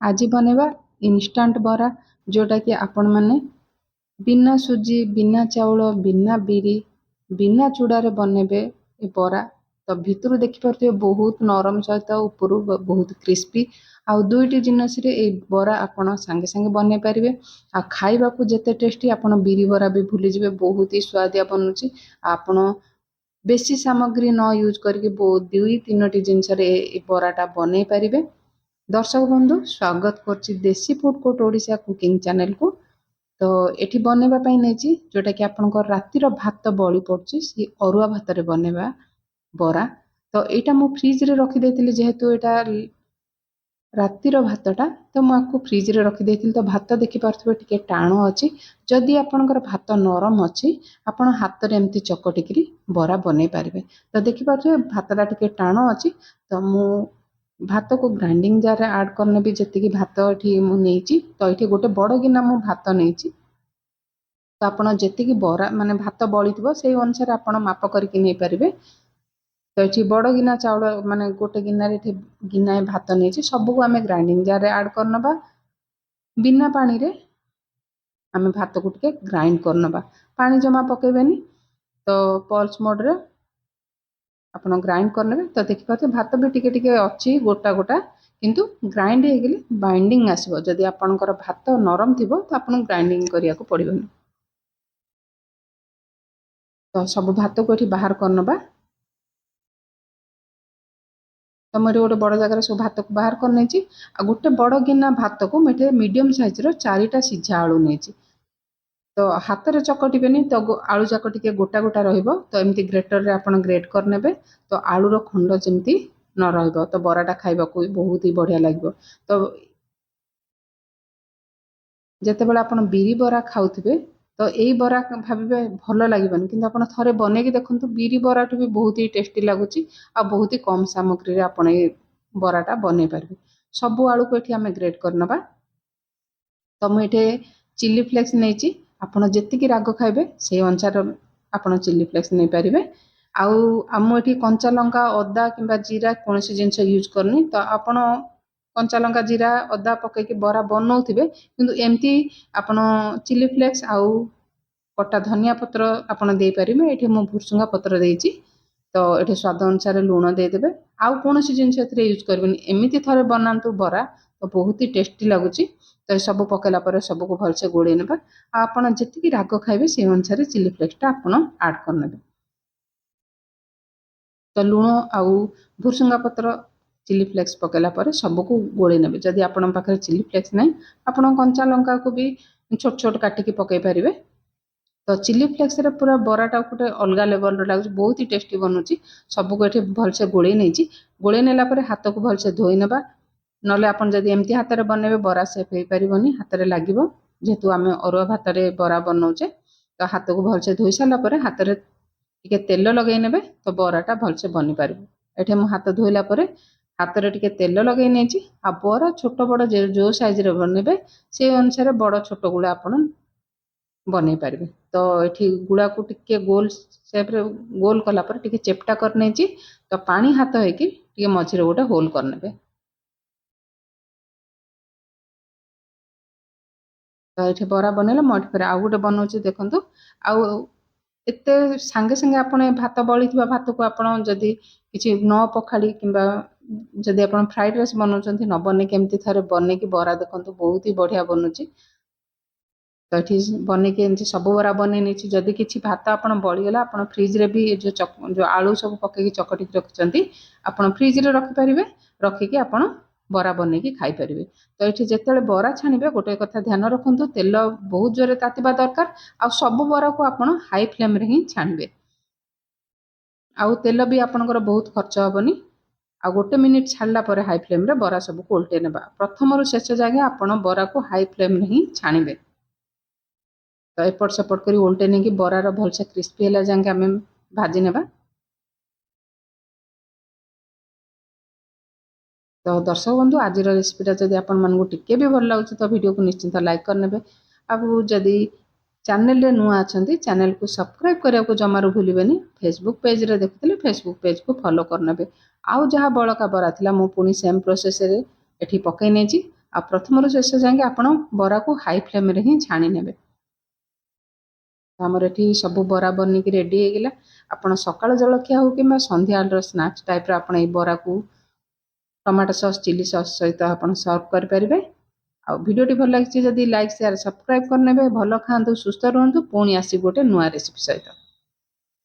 आज बनेबा इन्स्टांट बरा जोटा कि आपण माने बिना सुजी बिना चाउल बिना बिरी बिना चूड़ारे बनेबे ए बरा। तो भितरु देखिपे बहुत नरम सहित उपरू बहुत क्रिस्पी आउ दुईटी जिनस रे ए बरा आपण संगे संगे बने पारिबे। आ खाइबा को जेते टेस्टी आपण बिरी बरा भी भूली जिवे बहुत ही स्वादिया बनुची। आपण बेसी सामग्री न यूज करके बहुत दुई तीनोटी जिनस रे ए बराटा बने पारिबे। दर्शक बंधु स्वागत करछि देसी food court Odisha cooking channel को। तो एठी बनेबा पई नेछि जोटा कि आपनको रातिर भात बळी पड़छि सी अरुआ भात रे बनेबा बरा। तो एटा मु फ्रिज रे रखि देथिली जेहेतु एटा रातिर भातटा तो मु आपको फ्रिज रे रखि देथिली। तो भात देखि पारथबे टिके टाणो अछि। जदि आपनकर भात नरम अछि आपण हाथ रे एम्ति चकटिकरी बरा बनै पारिबे। तो देखि पारथबे भातटा टिके टाणो अछि। तो मु भात को ग्राइंडिंग जार रे ऐड करने भी जति भात एठी मु नेछि। तो एठी गोटे बड़ गिना मु भात नेछि। तो आपण जति बरा माने भात बळीथिबो सेही अनुसार आपण माप करके नै पारिबे। तो एठी बड़ गिना चाउल माने गोटे गिना रे गिनाए भात नेछि सबको आमे ग्राइंडिंग जार रे ऐड करनबा बिना पानी रे आमे भात को टिके ग्राइंड करनबा पानी जमा पकेबेनी। तो पल्स मोड रे आपण ग्राइंड करनेबे। तो देखि पाते भात भी टिके टिके अछि गोटा गोटा किंतु ग्राइंड हे गेली बाइंडिंग आसीबो। जदि आपनकर भात नरम थिबो तो आपण ग्राइंडिंग करिया को पड़िबोनी। तो सब भात को एठी बाहर करनबा। तो मोर गोटे बड़ जगह सब भात को बाहर कर नेछि। आ गोटे बड़ गिना भात को मेटे मीडियम साइज रो 4टा सिझा आलू नेछि। तो हाथ रे चकटिबेनी तो आलू जाक टिके गोटा गोटा रहिबो। तो एमती ग्रेटर रे आपण ग्रेट करनेबे। तो आलू रो खंड जेमती न रहिबो तो बराटा खाइबा को बहुत ही बढ़िया लागबो। तो जेते बेला आपण बिरी बरा खाउथिबे तो एई बरा भाबिबे भलो लागिबनी किंतु आपण थरे बनेकी देखंतु बिरी बराटू भी बहुत ही टेस्टी लागुची। आ बहुत ही कम सामग्री रे आपण ए बराटा बने पारबे। सब आलू को एठी हमें ग्रेट करनबा। तो मु एठे चिली फ्लेक्स नेछि आपण जेतिकी राग खाइबे से अनुसार आपण चिली फ्लेक्स नै पारिबे। आउ आमु एठी कंचा लंका अदा किंबा जीरा कोनोसी जिंस यूज करनी। तो आपण कंचा लंका जीरा अदा पके के बरा बनौथिबे किंतु एमती आपण चिली फ्लेक्स आउ कटा धनिया पत्र आपण देई पारिबे। एठी मु भुसुंगा पत्र देइछि। तो एठी स्वाद अनुसार लूण दे देबे। आउ कोनोसी जिंस एथरे यूज करबेनी एमिति थरे बनांतु बरा तो बहुत ही टेस्टी लागुची। तो सब पकेला पर सब को भलसे गोळेई नेबा। आपण जेतिकी राग खाइबे से अनुसार चिली फ्लेक्स टा आपण ऐड करनेबे। तो लूण आउ भुसुंगा पत्र चिली फ्लेक्स पकेला पर सब को गोळेई नेबे। जदि आपण पाखरे चिली फ्लेक्स नै आपण कंचा लंका को भी छोट छोट काटिकी पकेई पारिबे। तो चिली फ्लेक्स रे पूरा बराटा गोटे अलगा लेवल रो लागुची बहुत ही टेस्टी बनुची। सब को एठी भलसे गोळेई नेछि। गोळेई नेला पर हाथ को भलसे धोई नेबा। नले आपण जदि एमती हाथ रे बनेबे बरा सेफ हेई परिबोनी हाथ रे लागिबो जेतु आमे अरुआ भात रे बरा बनौचे। तो हाथ को भलसे धोई साला पर हाथ रे टिके तेल लगेई नेबे तो बराटा भलसे बनि पारिबो। एठे मु हाथ धोइला पर हाथ रे टिके तेल लगेई नेछि। आ बरा छोट बड़ जो साइज रे बनेबे से अनुसार बड़ छोट गुळा आपण बनै पारिबे। तो एठी गुळा को टिके गोल शेप रे गोल कला पर टिके चेपटा कर नेछि। तो पानी हाथ हे कि टिके मझी रे गोटे होल कर नेबे। तो एठी बरा बनेला मठ पर आउ गोटे बनौछि देखंतु। आउ एते संगे संगे आपण भात बळीथिबा भात को आपण जदि किछि न पखाडी किंबा जदि आपण फ्राइड राइस बनौछंती न बने केमती थरे बने कि बरा देखंतु बहुत ही बढ़िया बनुछि। तो एठी बने के एमती सब बरा बने नेछि। जदि किछि भात आपण बळी गेला आपण फ्रिज रे भी जो आलू सब पके कि चकटी रखचंती आपण फ्रिज रे रखि परिबे। रखि कि आपण बरा बने कि खाई परिबे। तो एठी जेतेले बरा छानिबे गोटे कथा ध्यान रखंतु तेल बहुत जोरे तातिबा दरकार। आ सब बरा को आपण हाई फ्लेम रे ही छानिबे। आउ तेल भी आपनकर बहुत खर्च हबनी। आ गोटे मिनिट छाड़ला पर हाई फ्लेम रे बरा सब को उल्टे नेबा। प्रथम रु शेष जागे आपण बरा को हाई फ्लेम रे ही छानिबे। तो एपट सेपट करी उल्टे नेकी बरा रो भलसे क्रिस्पी होला जांगे आमे भाजी नेबा। तो दर्शक बंधु आज रेसिपीटा जदि आपण मानकु टिके भी भल लागुछि तो वीडियो को निश्चिंत लाइक करनेबे। आबु जदि चैनल रे नुआ अछंती चैनल को सब्सक्राइब करिया को जमारो भूलिबेनी। फेसबुक पेज रे देखथिले फेसबुक पेज को फॉलो करनेबे। आउ जहा बळका बरा थिला मु पुनी सेम प्रोसेस रे एठी पकै नेछि। ଆଉ ପ୍ରଥମରୁ ଶେଷ ଯାଏଁ ଆପଣ ବରାକୁ ହାଇ ଫ୍ଲେମ୍ରେ ହିଁ ଛାଣି ନେବେ। ଆମର ଏଠି ସବୁ ବରା ବନିକି ରେଡ଼ି ହେଇଗଲା। ଆପଣ ସକାଳ ଜଳଖିଆ ହଉ କିମ୍ବା ସନ୍ଧ୍ୟାବେଳର ସ୍ନାକ୍ସ ଟାଇପ୍ର ଆପଣ ଏଇ ବରାକୁ ଟମାଟୋ ସସ୍ ଚିଲି ସସ୍ ସହିତ ଆପଣ ସର୍ଭ କରିପାରିବେ। ଆଉ ଭିଡ଼ିଓଟି ଭଲ ଲାଗିଛି ଯଦି ଲାଇକ୍ ସେୟାର ସବସ୍କ୍ରାଇବ୍ କରିନେବେ। ଭଲ ଖାଆନ୍ତୁ, ସୁସ୍ଥ ରୁହନ୍ତୁ। ପୁଣି ଆସିବି ଗୋଟେ ନୂଆ ରେସିପି ସହିତ।